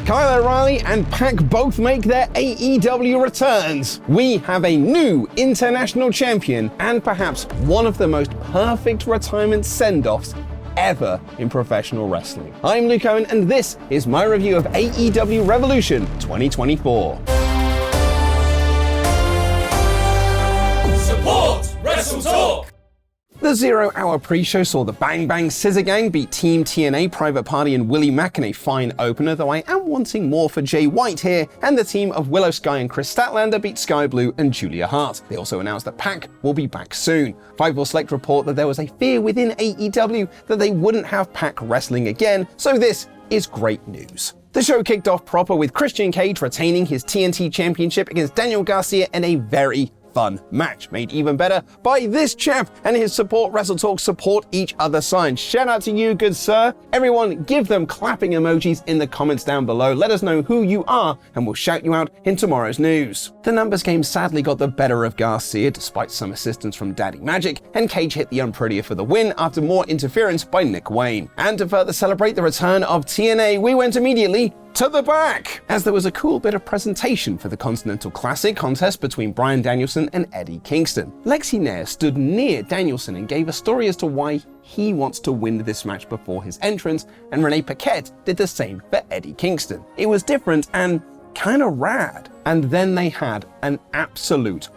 Kyle O'Reilly and Pac both make their AEW returns. We have a new international champion and perhaps one of the most perfect retirement send-offs ever in professional wrestling. I'm Luke Owen and this is my review of AEW Revolution 2024. Support WrestleTalk! The 0 Hour pre-show saw the Bang Bang Scissor Gang beat Team TNA, Private Party and Willie Mack in a fine opener, though I am wanting more for Jay White here, and the team of Willow Sky and Chris Statlander beat Sky Blue and Julia Hart. They also announced that Pac will be back soon. Fightful Select report that there was a fear within AEW that they wouldn't have Pac wrestling again, so this is great news. The show kicked off proper with Christian Cage retaining his TNT Championship against Daniel Garcia in a very fun match, made even better by this chap and his Support WrestleTalk support each other sign. Shout out to you, good sir. Everyone give them clapping emojis in the comments down below. Let us know who you are and we'll shout you out in tomorrow's news. The numbers game sadly got the better of Garcia despite some assistance from Daddy Magic, and Cage hit the unprettier for the win after more interference by Nick Wayne. And to further celebrate the return of TNA, we went immediately to the back, as there was a cool bit of presentation for the Continental Classic contest between Bryan Danielson and Eddie Kingston. Lexi Nair stood near Danielson and gave a story as to why he wants to win this match before his entrance, and Renee Paquette did the same for Eddie Kingston. It was different and kinda rad. And then they had an absolute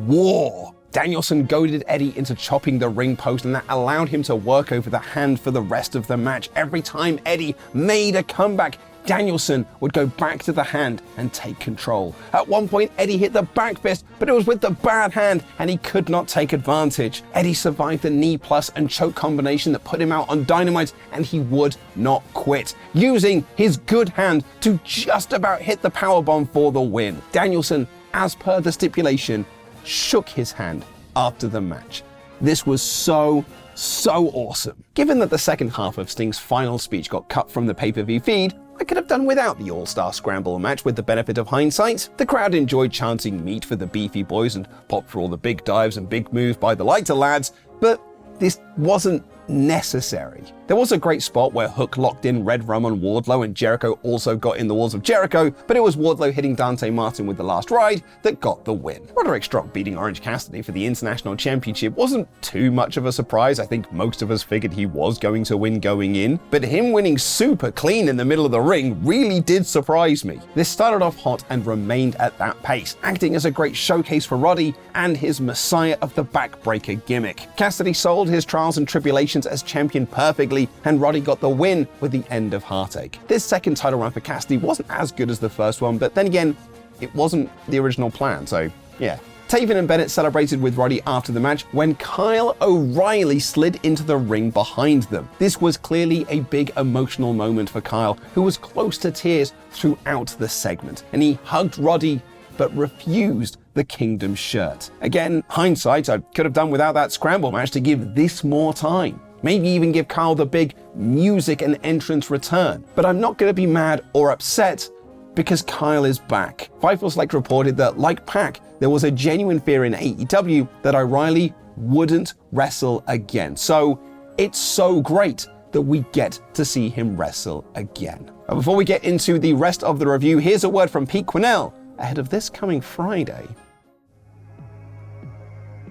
war. Danielson goaded Eddie into chopping the ring post, and that allowed him to work over the hand for the rest of the match. Every time Eddie made a comeback, Danielson would go back to the hand and take control. At one point, Eddie hit the back fist, but it was with the bad hand and he could not take advantage. Eddie survived the knee plus and choke combination that put him out on Dynamite, and he would not quit, using his good hand to just about hit the powerbomb for the win. Danielson, as per the stipulation, shook his hand after the match. This was so awesome. Given that the second half of Sting's final speech got cut from the pay-per-view feed, I could have done without the All-Star Scramble match with the benefit of hindsight. The crowd enjoyed chanting meat for the beefy boys and popped for all the big dives and big moves by the lighter lads, but this wasn't necessary. There was a great spot where Hook locked in Red Rum on Wardlow and Jericho also got in the walls of Jericho, but it was Wardlow hitting Dante Martin with the last ride that got the win. Roderick Strong beating Orange Cassidy for the International Championship wasn't too much of a surprise. I think most of us figured he was going to win going in, but him winning super clean in the middle of the ring really did surprise me. This started off hot and remained at that pace, acting as a great showcase for Roddy and his Messiah of the Backbreaker gimmick. Cassidy sold his trials and tribulations as champion perfectly, and Roddy got the win with the end of Heartache. This second title run for Cassidy wasn't as good as the first one, but then again, it wasn't the original plan, so yeah. Taven and Bennett celebrated with Roddy after the match when Kyle O'Reilly slid into the ring behind them. This was clearly a big emotional moment for Kyle, who was close to tears throughout the segment, and he hugged Roddy but refused the Kingdom shirt. Again, hindsight, I could have done without that Scramble match to give this more time. Maybe even give Kyle the big music and entrance return. But I'm not going to be mad or upset because Kyle is back. Fightful Select reported that, like Pac, there was a genuine fear in AEW that O'Reilly wouldn't wrestle again. So it's so great that we get to see him wrestle again. But before we get into the rest of the review, here's a word from Pete Quinnell ahead of this coming Friday.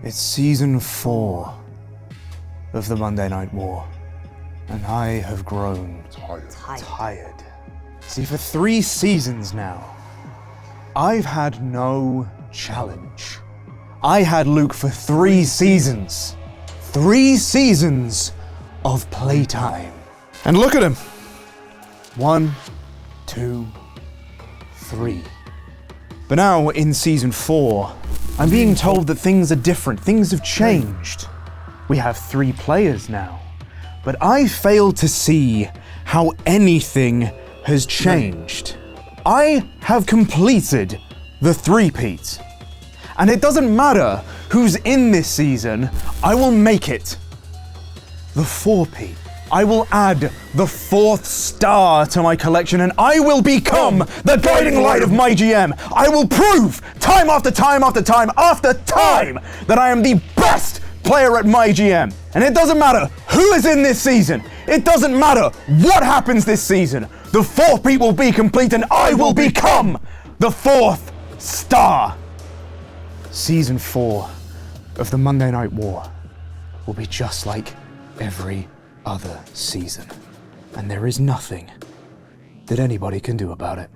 It's season 4 of the Monday Night War, and I have grown tired. See, for 3 seasons now, I've had no challenge. I had Luke for 3 seasons. 3 seasons of playtime. And look at him. 1, 2, 3. But now, in season 4, I'm being told that things are different. Things have changed. We have 3 players now. But I fail to see how anything has changed. I have completed the 3-peat. And it doesn't matter who's in this season, I will make it the 4-peat. I will add the 4th star to my collection, and I will become the guiding light of my GM. I will prove time after time after time after time that I am the best player at my GM. And it doesn't matter who is in this season. It doesn't matter what happens this season. The fourth beat will be complete and I will become the fourth star. Season 4 of the Monday Night War will be just like every other season. And there is nothing that anybody can do about it.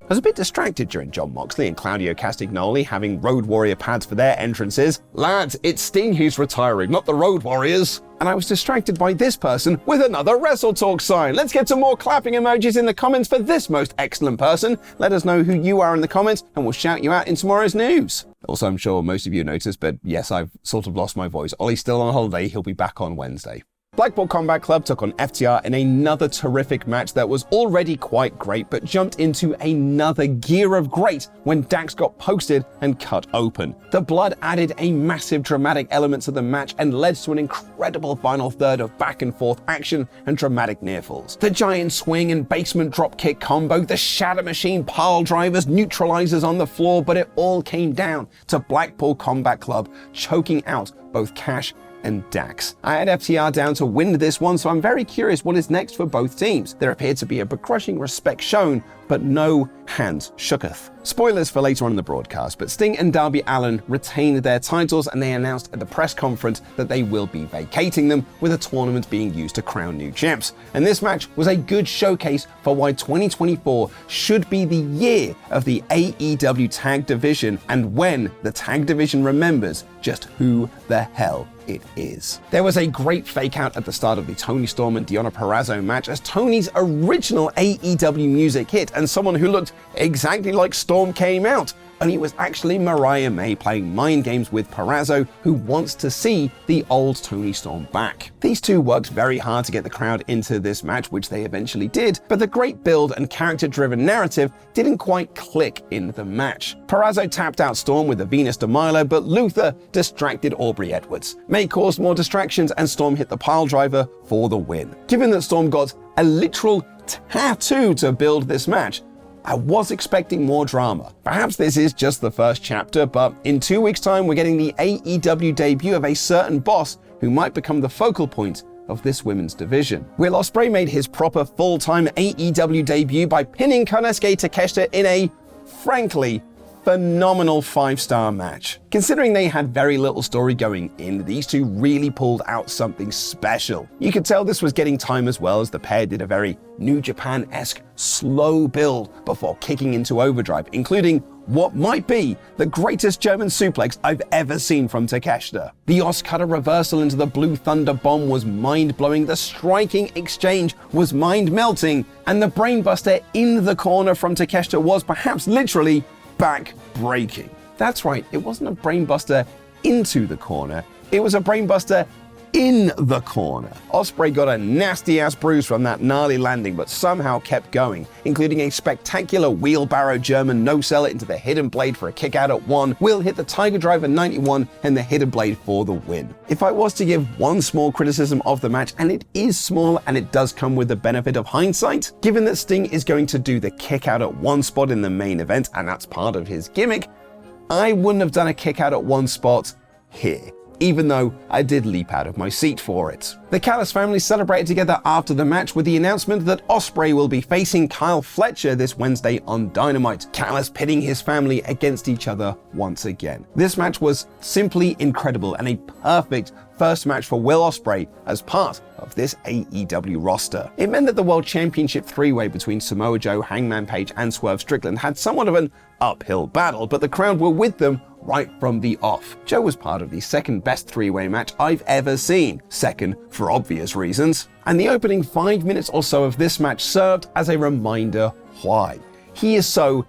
I was a bit distracted during Jon Moxley and Claudio Castagnoli having Road Warrior pads for their entrances. Lads, it's Sting who's retiring, not the Road Warriors. And I was distracted by this person with another WrestleTalk sign. Let's get some more clapping emojis in the comments for this most excellent person. Let us know who you are in the comments and we'll shout you out in tomorrow's news. Also, I'm sure most of you noticed, but yes, I've sort of lost my voice. Ollie's still on holiday. He'll be back on Wednesday. Blackpool Combat Club took on FTR in another terrific match that was already quite great, but jumped into another gear of great when Dax got posted and cut open. The blood added a massive dramatic element to the match and led to an incredible final third of back and forth action and dramatic near falls. The giant swing and basement drop kick combo, the shatter machine pile drivers, neutralizers on the floor, but it all came down to Blackpool Combat Club choking out both Cash and Dax. I had FTR down to win this one, so I'm very curious what is next for both teams. There appeared to be a begrudging respect shown, but no hands shooketh. Spoilers for later on in the broadcast, but Sting and Darby Allin retained their titles and they announced at the press conference that they will be vacating them, with a tournament being used to crown new champs. And this match was a good showcase for why 2024 should be the year of the AEW tag division, and when the tag division remembers just who the hell it is. There was a great fake out at the start of the Toni Storm and Deonna Purrazzo match as Toni's original AEW music hit and someone who looked exactly like Storm came out. And it was actually Mariah May playing mind games with Purrazzo, who wants to see the old Toni Storm back. These two worked very hard to get the crowd into this match, which they eventually did, but the great build and character-driven narrative didn't quite click in the match. Purrazzo tapped out Storm with a Venus de Milo, but Luther distracted Aubrey Edwards. May caused more distractions and Storm hit the pile driver for the win. Given that Storm got a literal tattoo to build this match, I was expecting more drama. Perhaps this is just the first chapter, but in 2 weeks' time we're getting the AEW debut of a certain boss who might become the focal point of this women's division. Will Ospreay made his proper full-time AEW debut by pinning Konosuke Takeshita in a, frankly, phenomenal 5-star match. Considering they had very little story going in, these two really pulled out something special. You could tell this was getting time as well, as the pair did a very New Japan-esque slow build before kicking into overdrive, including what might be the greatest German suplex I've ever seen from Takeshita. The Os-Cutter reversal into the Blue Thunder Bomb was mind-blowing, the striking exchange was mind-melting, and the brainbuster in the corner from Takeshita was perhaps literally back-breaking. That's right, it wasn't a brainbuster into the corner, it was a brainbuster in the corner. Ospreay got a nasty-ass bruise from that gnarly landing, but somehow kept going, including a spectacular wheelbarrow German no-seller into the Hidden Blade for a kick out at 1. Will hit the Tiger Driver 91 and the Hidden Blade for the win. If I was to give one small criticism of the match, and it is small and it does come with the benefit of hindsight, given that Sting is going to do the kick out at 1 spot in the main event, and that's part of his gimmick, I wouldn't have done a kick out at 1 spot here, even though I did leap out of my seat for it. The Callis family celebrated together after the match with the announcement that Ospreay will be facing Kyle Fletcher this Wednesday on Dynamite, Callis pitting his family against each other once again. This match was simply incredible and a perfect first match for Will Ospreay as part of this AEW roster. It meant that the World Championship 3-way between Samoa Joe, Hangman Page, and Swerve Strickland had somewhat of an uphill battle, but the crowd were with them right from the off. Joe was part of the second best 3-way match I've ever seen, second for obvious reasons, and the opening 5 minutes or so of this match served as a reminder why. He is so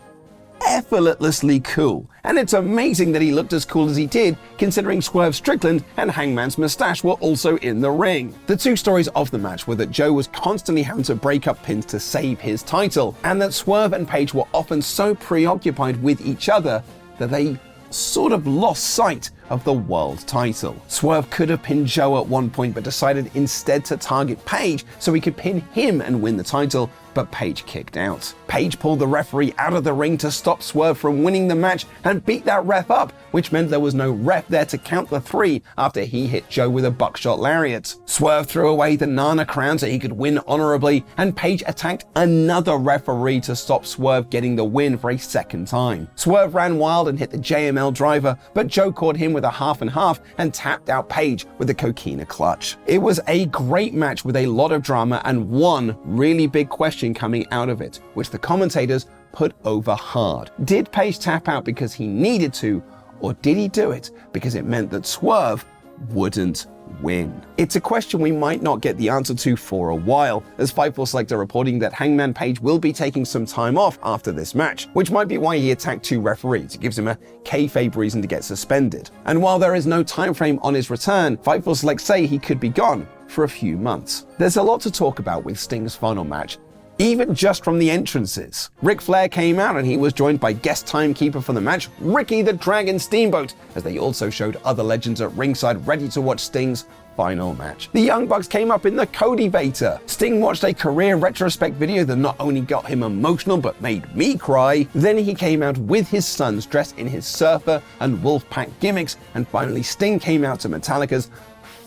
effortlessly cool, and it's amazing that he looked as cool as he did considering Swerve Strickland and Hangman's mustache were also in the ring. The two stories of the match were that Joe was constantly having to break up pins to save his title, and that Swerve and Page were often so preoccupied with each other that they sort of lost sight of the world title. Swerve could have pinned Joe at one point, but decided instead to target Page so he could pin him and win the title, but Paige kicked out. Paige pulled the referee out of the ring to stop Swerve from winning the match and beat that ref up, which meant there was no ref there to count the 3 after he hit Joe with a buckshot lariat. Swerve threw away the Nana crown so he could win honorably, and Paige attacked another referee to stop Swerve getting the win for a second time. Swerve ran wild and hit the JML driver, but Joe caught him with a half and half and tapped out Paige with the coquina clutch. It was a great match with a lot of drama and one really big question coming out of it, which the commentators put over hard. Did Paige tap out because he needed to, or did he do it because it meant that Swerve wouldn't win? It's a question we might not get the answer to for a while, as Fightful Select are reporting that Hangman Page will be taking some time off after this match, which might be why he attacked 2 referees. It gives him a kayfabe reason to get suspended. And while there is no time frame on his return, Fightful Select say he could be gone for a few months. There's a lot to talk about with Sting's final match, even just from the entrances. Ric Flair came out and he was joined by guest timekeeper for the match, Ricky the Dragon Steamboat, as they also showed other legends at ringside ready to watch Sting's final match. The Young Bucks came up in the Cody-vator. Sting watched a career retrospect video that not only got him emotional but made me cry. Then he came out with his sons dressed in his Surfer and Wolfpack gimmicks, and finally Sting came out to Metallica's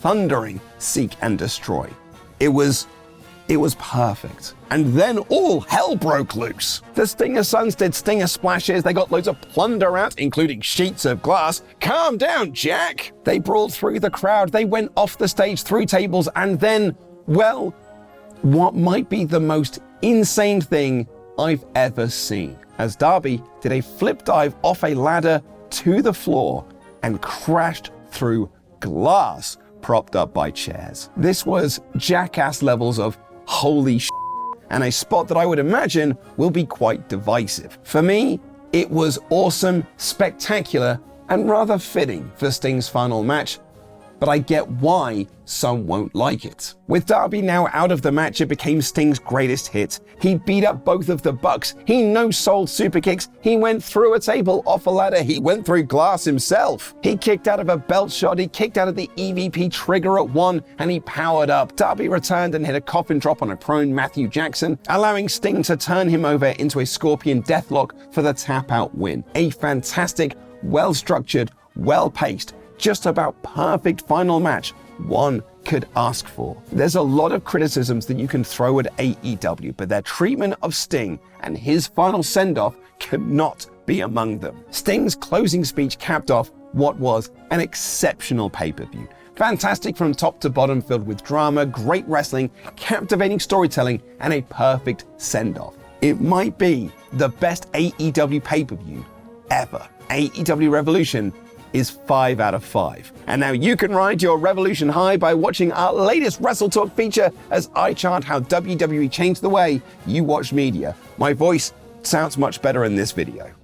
thundering Seek and Destroy. It was perfect. And then all hell broke loose. The Stinger sons did Stinger splashes, they got loads of plunder out, including sheets of glass. Calm down, Jack! They brawled through the crowd, they went off the stage through tables, and then, well, what might be the most insane thing I've ever seen, as Darby did a flip dive off a ladder to the floor and crashed through glass propped up by chairs. This was jackass levels of holy shit, and a spot that I would imagine will be quite divisive. For me, it was awesome, spectacular, and rather fitting for Sting's final match, but I get why some won't like it. With Darby now out of the match, it became Sting's greatest hit. He beat up both of the Bucks, he no-sold super kicks, he went through a table off a ladder, he went through glass himself. He kicked out of a belt shot, he kicked out of the EVP trigger at 1, and he powered up. Darby returned and hit a coffin drop on a prone Matthew Jackson, allowing Sting to turn him over into a Scorpion Deathlock for the tap-out win. A fantastic, well-structured, well-paced, just about perfect final match one could ask for. There's a lot of criticisms that you can throw at AEW, but their treatment of Sting and his final send-off cannot be among them. Sting's closing speech capped off what was an exceptional pay-per-view. Fantastic from top to bottom, filled with drama, great wrestling, captivating storytelling, and a perfect send-off. It might be the best AEW pay-per-view ever. AEW Revolution is 5 out of 5. And now you can ride your Revolution high by watching our latest WrestleTalk feature as I chart how WWE changed the way you watch media. My voice sounds much better in this video.